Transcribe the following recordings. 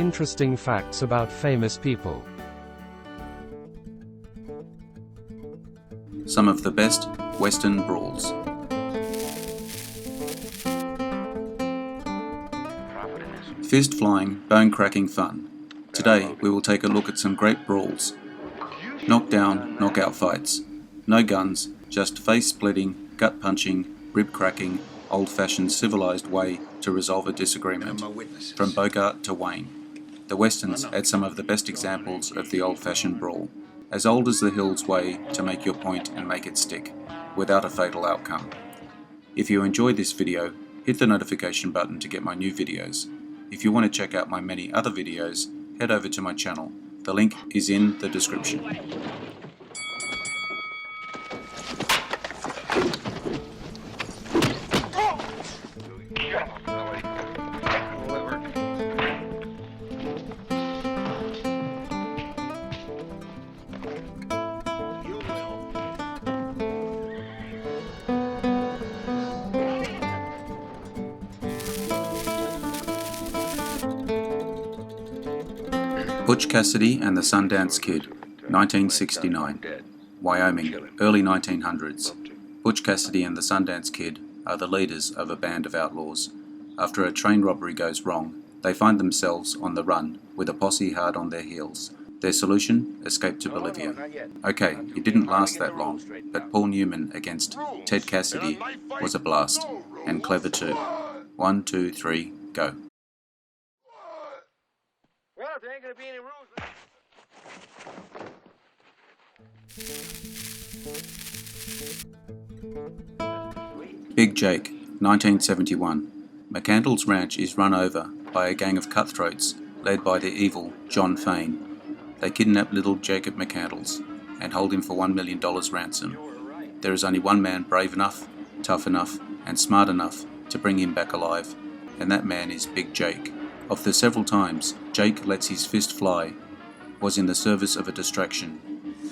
interesting facts about famous people. Some of the best Western brawls. Fist flying, bone cracking fun. Today we will take a look at some great brawls. Knockdown, knockout fights. No guns, just face splitting, gut punching, rib cracking, old-fashioned civilized way to resolve a disagreement. From Bogart to Wayne. The Westerns had some of the best examples of the old-fashioned brawl. As old as the hills way to make your point and make it stick, without a fatal outcome. If you enjoyed this video, hit the notification button to get my new videos. If you want to check out my many other videos, head over to my channel. The link is in the description. Butch Cassidy and the Sundance Kid, 1969. Wyoming, early 1900s. Butch Cassidy and the Sundance Kid are the leaders of a band of outlaws. After a train robbery goes wrong, they find themselves on the run with a posse hard on their heels. Their solution? Escape to Bolivia. Okay, it didn't last that long, but Paul Newman against Ted Cassidy was a blast, and clever too. 1, 2, 3, go. Well, if there ain't gonna be any rules. Big Jake, 1971. McCandless Ranch is run over by a gang of cutthroats led by the evil John Fane. They kidnap little Jacob McCandless and hold him for $1 million ransom. There is only one man brave enough, tough enough, and smart enough to bring him back alive, and that man is Big Jake. Of the several times Jake lets his fist fly, was in the service of a distraction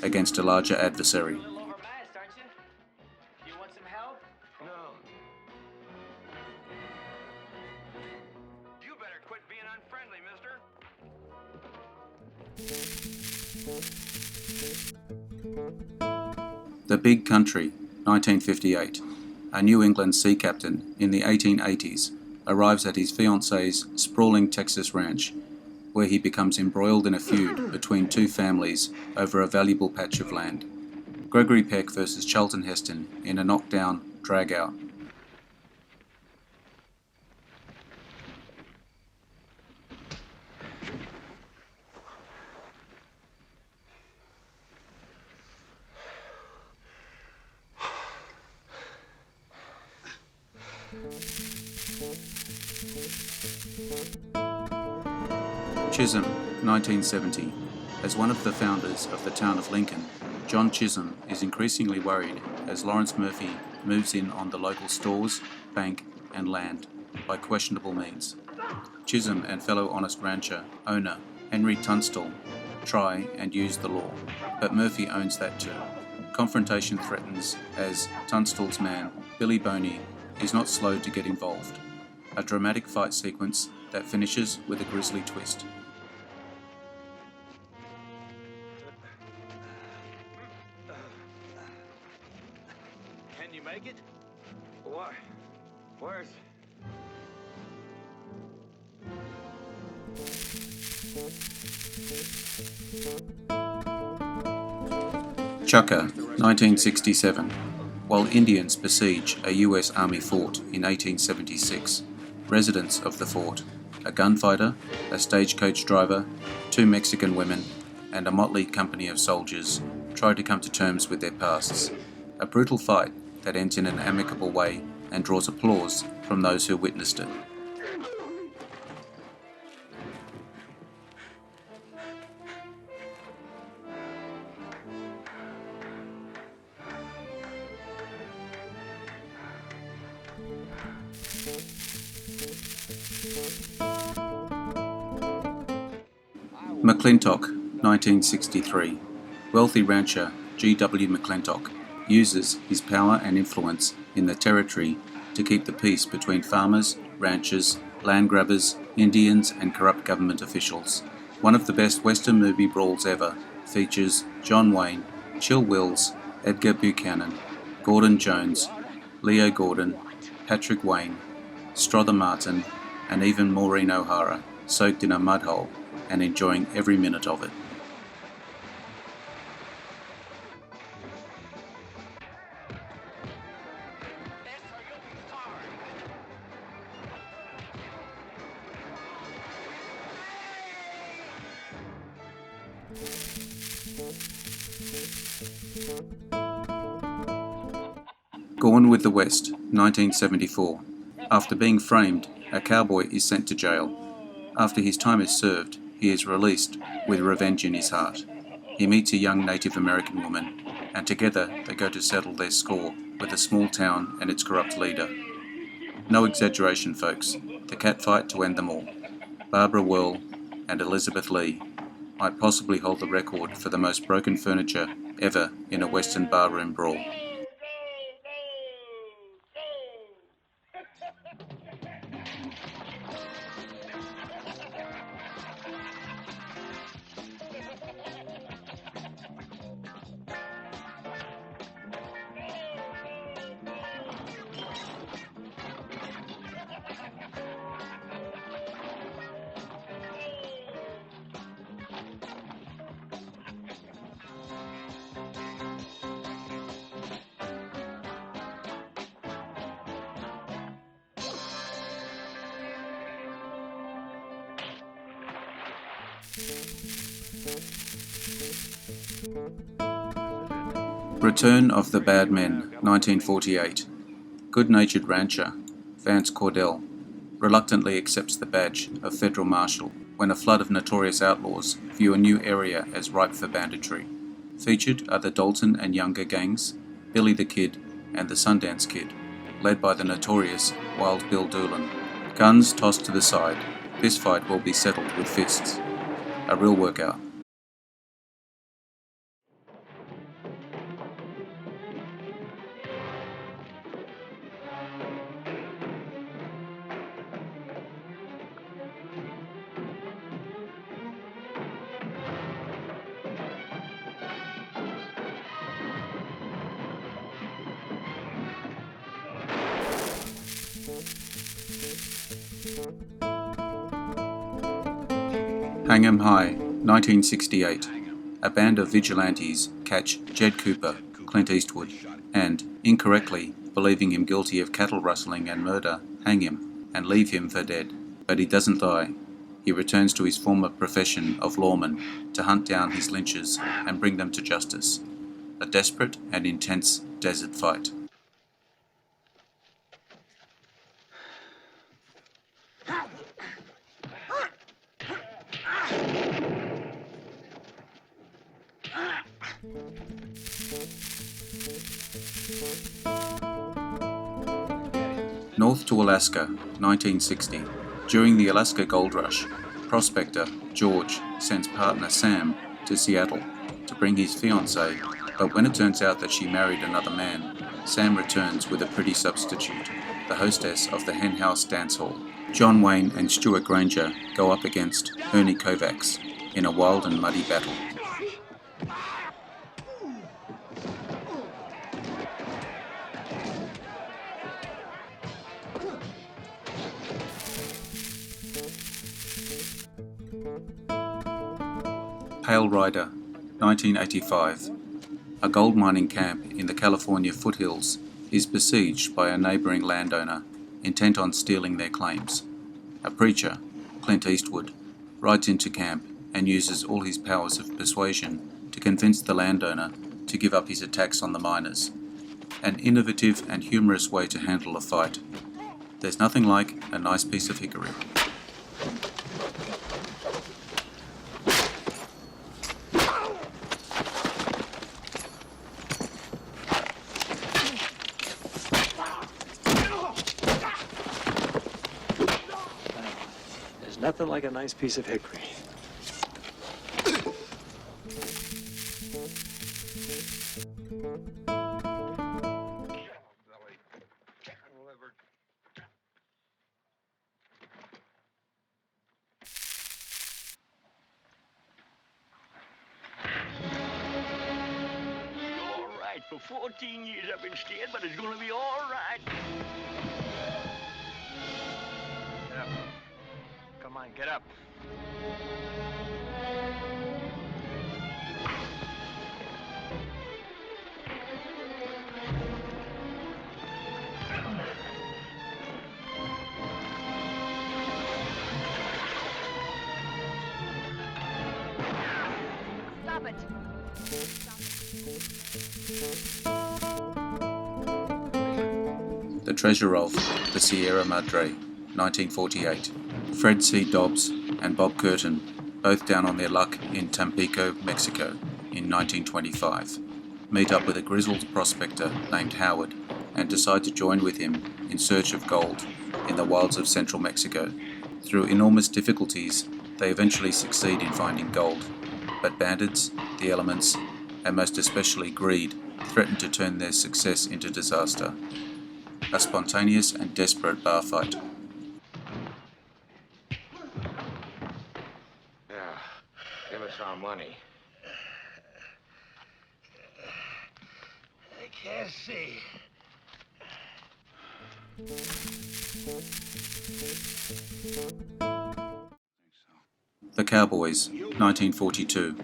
against a larger adversary. Overmatched, aren't you? You want some help? No. You better quit being unfriendly, mister. The Big Country, 1958. A New England sea captain in the 1880s arrives at his fiancée's sprawling Texas ranch, where he becomes embroiled in a feud between two families over a valuable patch of land. Gregory Peck versus Charlton Heston in a knockdown drag-out. Chisholm, 1970. As one of the founders of the town of Lincoln, John Chisholm is increasingly worried as Lawrence Murphy moves in on the local stores, bank, and land by questionable means. Chisholm and fellow honest rancher owner Henry Tunstall try and use the law, but Murphy owns that too. Confrontation threatens as Tunstall's man, Billy Boney, is not slow to get involved. A dramatic fight sequence that finishes with a grisly twist. Can you make it? What? Where's... Chukar, 1967. While Indians besiege a US Army fort in 1876, residents of the fort, a gunfighter, a stagecoach driver, 2 Mexican women, and a motley company of soldiers try to come to terms with their pasts. A brutal fight that ends in an amicable way and draws applause from those who witnessed it. McClintock, 1963. Wealthy rancher G.W. McClintock uses his power and influence in the territory to keep the peace between farmers, ranchers, land grabbers, Indians, and corrupt government officials. One of the best Western movie brawls ever features John Wayne, Chill Wills, Edgar Buchanan, Gordon Jones, Leo Gordon, Patrick Wayne, Strother Martin, and even Maureen O'Hara, soaked in a mud hole and enjoying every minute of it. Gone with the West, 1974. After being framed, a cowboy is sent to jail. After his time is served, he is released with revenge in his heart. He meets a young Native American woman, and together they go to settle their score with a small town and its corrupt leader. No exaggeration, folks, the catfight to end them all. Barbara Whirl and Elizabeth Lee might possibly hold the record for the most broken furniture ever in a Western barroom brawl. Return of the Bad Men, 1948. Good-natured rancher, Vance Cordell, reluctantly accepts the badge of federal marshal when a flood of notorious outlaws view a new area as ripe for banditry. Featured are the Dalton and Younger gangs, Billy the Kid, and the Sundance Kid, led by the notorious Wild Bill Doolin. Guns tossed to the side, this fight will be settled with fists. A real workout. Hang 'em High, 1968. A band of vigilantes catch Jed Cooper, Clint Eastwood, and, incorrectly believing him guilty of cattle rustling and murder, hang him and leave him for dead. But he doesn't die. He returns to his former profession of lawman to hunt down his lynchers and bring them to justice. A desperate and intense desert fight. North to Alaska, 1960. During the Alaska Gold Rush, prospector George sends partner Sam to Seattle to bring his fiancée, but when it turns out that she married another man, Sam returns with a pretty substitute, the hostess of the Hen House Dance Hall. John Wayne and Stuart Granger go up against Ernie Kovacs in a wild and muddy battle. Pale Rider, 1985. A gold mining camp in the California foothills is besieged by a neighbouring landowner intent on stealing their claims. A preacher, Clint Eastwood, rides into camp and uses all his powers of persuasion to convince the landowner to give up his attacks on the miners. An innovative and humorous way to handle a fight. There's nothing like a nice piece of hickory. Nothing like a nice piece of hickory. 14 years I've been staying, but it's gonna be all right. Get up. Come on, get up. Stop it. The Treasure of the Sierra Madre, 1948. Fred C. Dobbs and Bob Curtin, both down on their luck in Tampico, Mexico, in 1925, meet up with a grizzled prospector named Howard and decide to join with him in search of gold in the wilds of central Mexico. Through enormous difficulties, they eventually succeed in finding gold, but bandits, the elements, and most especially greed, threaten to turn their success into disaster. A spontaneous and desperate bar fight. Yeah, give us our money. I can't see. The Cowboys, 1942.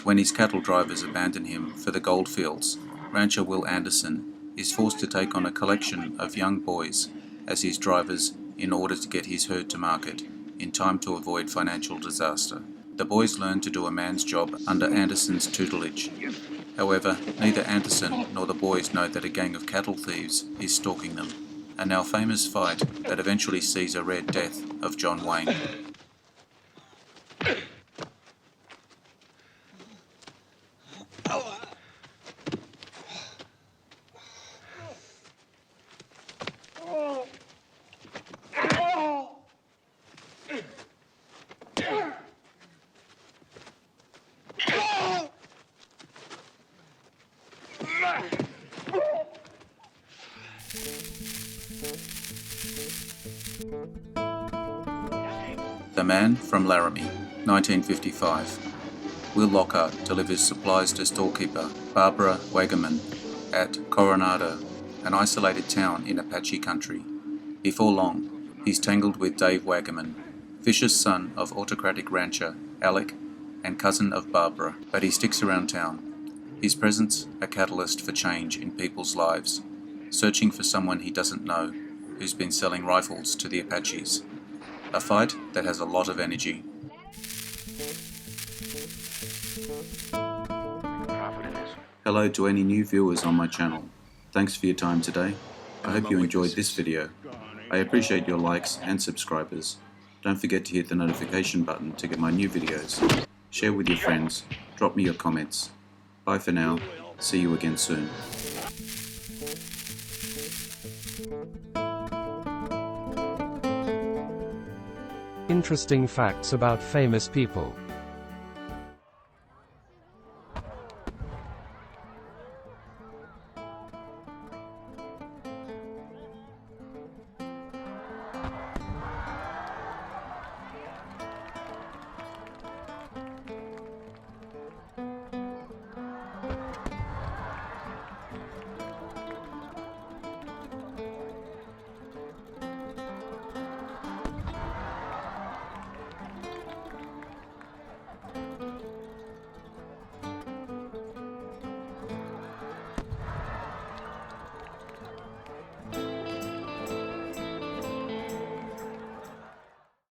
When his cattle drivers abandon him for the gold fields, rancher Will Anderson is forced to take on a collection of young boys as his drivers in order to get his herd to market in time to avoid financial disaster. The boys learn to do a man's job under Anderson's tutelage. However, neither Anderson nor the boys know that a gang of cattle thieves is stalking them. A now famous fight that eventually sees a rare death of John Wayne. The Man from Laramie, 1955. Will Lockhart delivers supplies to storekeeper Barbara Wagaman at Coronado, an isolated town in Apache country. Before long, he's tangled with Dave Wagaman, vicious son of autocratic rancher Alec and cousin of Barbara, but he sticks around town. His presence a catalyst for change in people's lives, searching for someone he doesn't know who's been selling rifles to the Apaches. A fight that has a lot of energy. Hello to any new viewers on my channel. Thanks for your time today. I hope you enjoyed this video. I appreciate your likes and subscribers. Don't forget to hit the notification button to get my new videos. Share with your friends. Drop me your comments. Bye for now. See you again soon. Interesting facts about famous people.